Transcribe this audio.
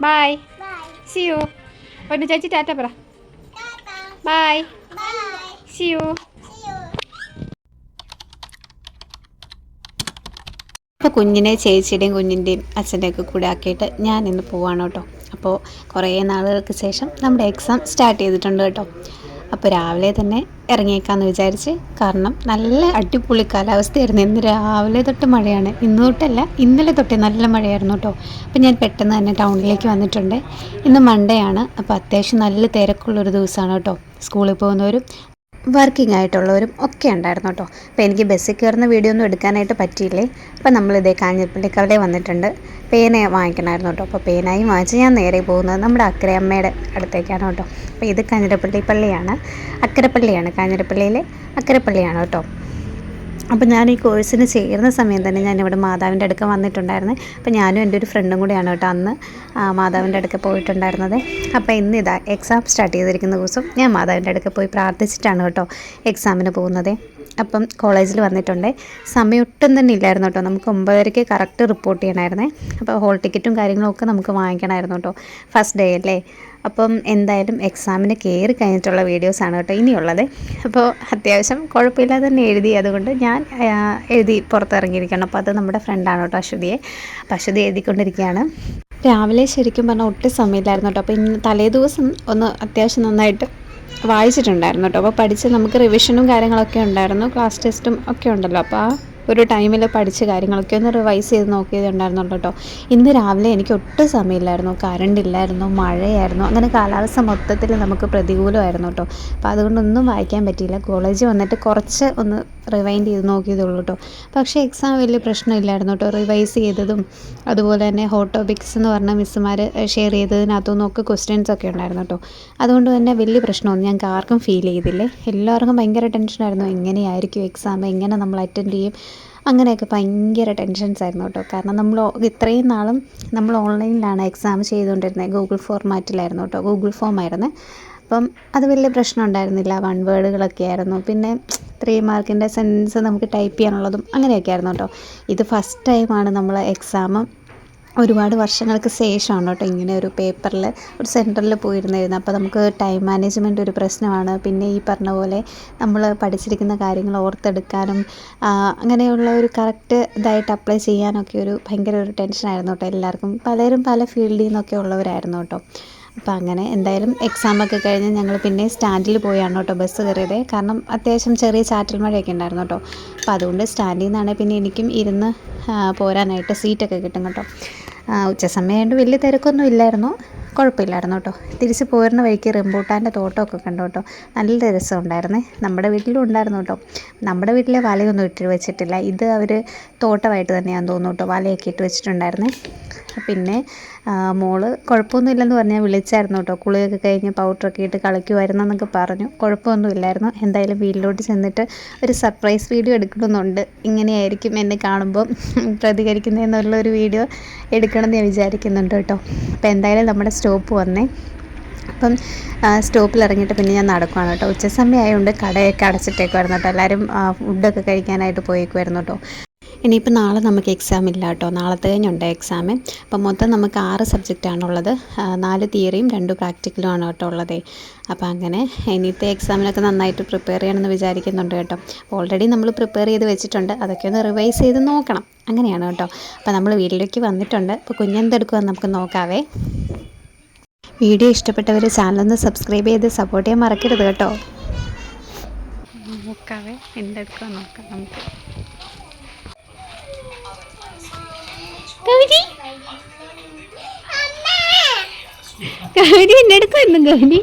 By. See U. ഒന്ന് ചേച്ചി tata പറ. ബൈ. See you. അപ്പോൾ കുഞ്ഞിനെ ചേച്ചിയുടെയും കുഞ്ഞിൻ്റെയും അച്ഛൻ്റെയൊക്കെ കൂടെ ആക്കിയിട്ട് ഞാൻ ഇന്ന് പോവാണ് കേട്ടോ. അപ്പോൾ കുറേ നാളുകൾക്ക് ശേഷം നമ്മുടെ എക്സാം സ്റ്റാർട്ട് ചെയ്തിട്ടുണ്ട് കേട്ടോ. അപ്പോൾ രാവിലെ തന്നെ ഇറങ്ങിയേക്കാമെന്ന് വിചാരിച്ച്, കാരണം നല്ല അടിപൊളി കാലാവസ്ഥയായിരുന്നു. ഇന്ന് രാവിലെ തൊട്ട് മഴയാണ്, ഇന്ന് തൊട്ടല്ല ഇന്നലെ തൊട്ടേ നല്ല മഴയായിരുന്നു കേട്ടോ. അപ്പോൾ ഞാൻ പെട്ടെന്ന് തന്നെ ടൗണിലേക്ക് വന്നിട്ടുണ്ട്. ഇന്ന് മൺഡേ ആണ്, അപ്പോൾ അത്യാവശ്യം നല്ല തിരക്കുള്ളൊരു ദിവസമാണ് കേട്ടോ. സ്കൂളിൽ പോകുന്നവരും വർക്കിംഗ് ആയിട്ടുള്ളവരും ഒക്കെ ഉണ്ടായിരുന്നു കേട്ടോ. അപ്പോൾ എനിക്ക് ബസ്സിൽ കയറുന്ന വീഡിയോ ഒന്നും എടുക്കാനായിട്ട് പറ്റിയില്ലേ. അപ്പോൾ നമ്മളിതേ കാഞ്ഞിരപ്പള്ളിക്കവലയിൽ വന്നിട്ടുണ്ട്. പേന വാങ്ങിക്കണമായിരുന്നു കേട്ടോ. അപ്പോൾ പേനായും വാങ്ങിച്ച് ഞാൻ നേരെ പോകുന്നത് നമ്മുടെ അക്കരയമ്മയുടെ അടുത്തേക്കാണ് കേട്ടോ. അപ്പോൾ ഇത് കാഞ്ഞിരപ്പള്ളി പള്ളിയാണ്, അക്കരപ്പള്ളിയാണ്, കാഞ്ഞിരപ്പള്ളിയിലെ അക്കരപ്പള്ളിയാണ് കേട്ടോ. അപ്പോൾ ഞാൻ ഈ കോഴ്സിന് ചേരുന്ന സമയം തന്നെ ഞാനിവിടെ മാതാവിൻ്റെ അടുക്ക വന്നിട്ടുണ്ടായിരുന്നു. അപ്പോൾ ഞാനും എൻ്റെ ഒരു ഫ്രണ്ടും കൂടിയാണ് കേട്ടോ അന്ന് മാതാവിൻ്റെ അടുക്ക പോയിട്ടുണ്ടായിരുന്നത്. അപ്പോൾ ഇന്നിതാ എക്സാം സ്റ്റാർട്ട് ചെയ്തിരിക്കുന്ന ദിവസം ഞാൻ മാതാവിൻ്റെ അടുക്ക പോയി പ്രാർത്ഥിച്ചിട്ടാണ് കേട്ടോ എക്സാമിന് പോകുന്നത്. അപ്പം കോളേജിൽ വന്നിട്ടുണ്ട്. സമയം ഒട്ടും തന്നെ ഇല്ലായിരുന്നു കേട്ടോ. നമുക്ക് 9:30 കറക്റ്റ് റിപ്പോർട്ട് ചെയ്യണമായിരുന്നേ. അപ്പോൾ ഹോൾ ടിക്കറ്റും കാര്യങ്ങളും ഒക്കെ നമുക്ക് വാങ്ങിക്കണമായിരുന്നു കേട്ടോ. ഫസ്റ്റ് ഡേ അല്ലേ. അപ്പം എന്തായാലും എക്സാമിന് കയറി കഴിഞ്ഞിട്ടുള്ള വീഡിയോസാണ് കേട്ടോ ഇനിയുള്ളത്. അപ്പോൾ അത്യാവശ്യം കുഴപ്പമില്ലാതെ തന്നെ എഴുതി, അതുകൊണ്ട് ഞാൻ എഴുതി പുറത്തിറങ്ങിയിരിക്കണം. അപ്പോൾ അത് നമ്മുടെ ഫ്രണ്ടാണ് കേട്ടോ അശ്വതിയെ. അപ്പോൾ അശ്വതി എഴുതിക്കൊണ്ടിരിക്കുകയാണ്. രാവിലെ ശരിക്കും പറഞ്ഞാൽ ഒട്ടും സമയമില്ലായിരുന്നു കേട്ടോ. അപ്പോൾ ഇന്ന് തലേ ദിവസം ഒന്ന് അത്യാവശ്യം നന്നായിട്ട് വായിച്ചിട്ടുണ്ടായിരുന്നു കേട്ടോ. അപ്പോൾ പഠിച്ച് നമുക്ക് റിവിഷനും കാര്യങ്ങളൊക്കെ ഉണ്ടായിരുന്നു, ക്ലാസ് ടെസ്റ്റും ഒക്കെ ഉണ്ടല്ലോ. അപ്പോൾ ആ ഒരു ടൈമിൽ പഠിച്ച കാര്യങ്ങളൊക്കെ ഒന്ന് റിവൈസ് ചെയ്ത് നോക്കിയതുണ്ടായിരുന്നുള്ളൂ കേട്ടോ. ഇന്ന് രാവിലെ എനിക്ക് ഒട്ടും സമയമില്ലായിരുന്നു, കറണ്ട് ഇല്ലായിരുന്നു, മഴയായിരുന്നു, അങ്ങനെ കാലാവസ്ഥ മൊത്തത്തിൽ നമുക്ക് പ്രതികൂലമായിരുന്നു കേട്ടോ. അപ്പോൾ അതുകൊണ്ടൊന്നും വായിക്കാൻ പറ്റിയില്ല. കോളേജിൽ വന്നിട്ട് കുറച്ച് ഒന്ന് റിവൈൻഡ് ചെയ്ത് നോക്കിയതുള്ളൂ കേട്ടോ. പക്ഷേ എക്സാം വലിയ പ്രശ്നമില്ലായിരുന്നു കേട്ടോ. റിവൈസ് ചെയ്തതും അതുപോലെ തന്നെ ഹോട്ട് ടോപ്പിക്സ് എന്ന് പറഞ്ഞ മിസ്സുമാർ ഷെയർ ചെയ്തതിനകത്തുനിന്നൊക്കെ ക്വസ്റ്റ്യൻസ് ഒക്കെ ഉണ്ടായിരുന്നു കേട്ടോ. അതുകൊണ്ട് തന്നെ വലിയ പ്രശ്നമൊന്നും ഞങ്ങൾക്ക് ആർക്കും ഫീൽ ചെയ്തില്ലേ. എല്ലാവർക്കും ഭയങ്കര ടെൻഷനായിരുന്നു, എങ്ങനെയായിരിക്കും എക്സാം, എങ്ങനെ നമ്മൾ അറ്റൻഡ് ചെയ്യും, അങ്ങനെയൊക്കെ ഭയങ്കര ടെൻഷൻസ് ആയിരുന്നു കേട്ടോ. കാരണം നമ്മൾ ഇത്രയും നാളും നമ്മൾ ഓൺലൈനിലാണ് എക്സാം ചെയ്തുകൊണ്ടിരുന്നത്, ഗൂഗിൾ ഫോർമാറ്റിലായിരുന്നു കേട്ടോ, ഗൂഗിൾ ഫോം ആയിരുന്നു. അപ്പം അത് വലിയ പ്രശ്നം ഉണ്ടായിരുന്നില്ല. 1 വേർഡുകളൊക്കെ ആയിരുന്നു. പിന്നെ 3 മാർക്കിൻ്റെ സെൻറ്റൻസ് നമുക്ക് ടൈപ്പ് ചെയ്യാനുള്ളതും അങ്ങനെയൊക്കെ ആയിരുന്നു കേട്ടോ. ഇത് ഫസ്റ്റ് ടൈമാണ് നമ്മൾ എക്സാം ഒരുപാട് വർഷങ്ങൾക്ക് ശേഷമാണ് കേട്ടോ ഇങ്ങനെ ഒരു പേപ്പറിൽ ഒരു സെൻറ്ററിൽ പോയിരുന്നിരുന്നത്. അപ്പോൾ നമുക്ക് ടൈം മാനേജ്മെൻറ്റ് ഒരു പ്രശ്നമാണ്. പിന്നെ ഈ പറഞ്ഞ പോലെ നമ്മൾ പഠിച്ചിരിക്കുന്ന കാര്യങ്ങൾ ഓർത്തെടുക്കാനും അങ്ങനെയുള്ള ഒരു കറക്റ്റ് ഇതായിട്ട് അപ്ലൈ ചെയ്യാനൊക്കെ ഒരു ഭയങ്കര ഒരു ടെൻഷനായിരുന്നു കേട്ടോ എല്ലാവർക്കും. പലരും പല ഫീൽഡിൽ നിന്നൊക്കെ ഉള്ളവരായിരുന്നു കേട്ടോ. അപ്പോൾ അങ്ങനെ എന്തായാലും എക്സാമൊക്കെ കഴിഞ്ഞ് ഞങ്ങൾ പിന്നെ സ്റ്റാൻഡിൽ പോയാണ് കേട്ടോ ബസ് കയറിയത്. കാരണം അത്യാവശ്യം ചെറിയ ചാറ്റൽ മഴയൊക്കെ ഉണ്ടായിരുന്നു കേട്ടോ. അപ്പോൾ അതുകൊണ്ട് സ്റ്റാൻഡിൽ നിന്നാണ് പിന്നെ എനിക്കും ഇരുന്ന് പോരാനായിട്ട് സീറ്റൊക്കെ കിട്ടും കേട്ടോ. ഉച്ച സമയമായതുകൊണ്ട് വലിയ തിരക്കൊന്നും ഇല്ലായിരുന്നു, കുഴപ്പമില്ലായിരുന്നു കേട്ടോ. തിരിച്ച് പോരുന്ന വഴിക്ക് റംബൂട്ടാൻ്റെ തോട്ടമൊക്കെ കണ്ടു കേട്ടോ. നല്ല രസമുണ്ടായിരുന്നേ. നമ്മുടെ വീട്ടിലും ഉണ്ടായിരുന്നു കേട്ടോ. നമ്മുടെ വീട്ടിലെ വലയൊന്നും ഇട്ട് വെച്ചിട്ടില്ല, ഇത് അവർ തോട്ടമായിട്ട് തന്നെയാണെന്ന് തോന്നുന്നു കേട്ടോ വലയൊക്കെ ഇട്ട് വെച്ചിട്ടുണ്ടായിരുന്നേ. പിന്നെ മോള് കുഴപ്പമൊന്നുമില്ലെന്ന് പറഞ്ഞാൽ വിളിച്ചായിരുന്നു കേട്ടോ. കുളിയൊക്കെ കഴിഞ്ഞ് പൗഡറൊക്കെ ഇട്ട് കളിക്കുമായിരുന്നു എന്നൊക്കെ പറഞ്ഞു. കുഴപ്പമൊന്നുമില്ലായിരുന്നു. എന്തായാലും വീട്ടിലോട്ട് ചെന്നിട്ട് ഒരു സർപ്രൈസ് വീഡിയോ എടുക്കണമെന്നുണ്ട്. ഇങ്ങനെയായിരിക്കും എന്നെ കാണുമ്പോൾ പ്രതികരിക്കുന്നതെന്നുള്ളൊരു വീഡിയോ എടുക്കണമെന്ന് ഞാൻ വിചാരിക്കുന്നുണ്ട് കേട്ടോ. അപ്പോൾ എന്തായാലും നമ്മുടെ സ്റ്റോപ്പ് വന്നേ. അപ്പം സ്റ്റോപ്പിൽ ഇറങ്ങിയിട്ട് പിന്നെ ഞാൻ നടക്കുവാണ് കേട്ടോ. ഉച്ച സമയം ആയതുകൊണ്ട് കടയൊക്കെ അടച്ചിട്ടേക്കുമായിരുന്നു കേട്ടോ. എല്ലാവരും ഫുഡൊക്കെ കഴിക്കാനായിട്ട് പോയേക്കുമായിരുന്നു കേട്ടോ. ഇനിയിപ്പോൾ നാളെ നമുക്ക് എക്സാം ഇല്ല കേട്ടോ, നാളത്തെ കഴിഞ്ഞുണ്ട് എക്സാം. അപ്പം മൊത്തം നമുക്ക് 6 സബ്ജക്റ്റാണുള്ളത്, 4 തിയറിയും 2 പ്രാക്ടിക്കലും ആണ് കേട്ടോ ഉള്ളത്. അപ്പോൾ അങ്ങനെ ഇനിയത്തെ എക്സാമിനൊക്കെ നന്നായിട്ട് പ്രിപ്പയർ ചെയ്യണമെന്ന് വിചാരിക്കുന്നുണ്ട് കേട്ടോ. ഓൾറെഡി നമ്മൾ പ്രിപ്പയർ ചെയ്ത് വെച്ചിട്ടുണ്ട്, അതൊക്കെ ഒന്ന് റിവൈസ് ചെയ്ത് നോക്കണം, അങ്ങനെയാണ് കേട്ടോ. അപ്പോൾ നമ്മൾ വീട്ടിലേക്ക് വന്നിട്ടുണ്ട്. അപ്പോൾ കുഞ്ഞെന്തെടുക്കുമെന്ന് നമുക്ക് നോക്കാവേ. വീഡിയോ ഇഷ്ടപ്പെട്ടവർ ചാനലൊന്ന് സബ്സ്ക്രൈബ് ചെയ്ത് സപ്പോർട്ട് ചെയ്യാൻ മറക്കരുത് കേട്ടോ. നോക്കാവേ എന്തെടുക്കുക നോക്കാം നമുക്ക്. ഗൗരി ഗൗരി എന്നെടുക്കുമായിരുന്നു. ഗൗരി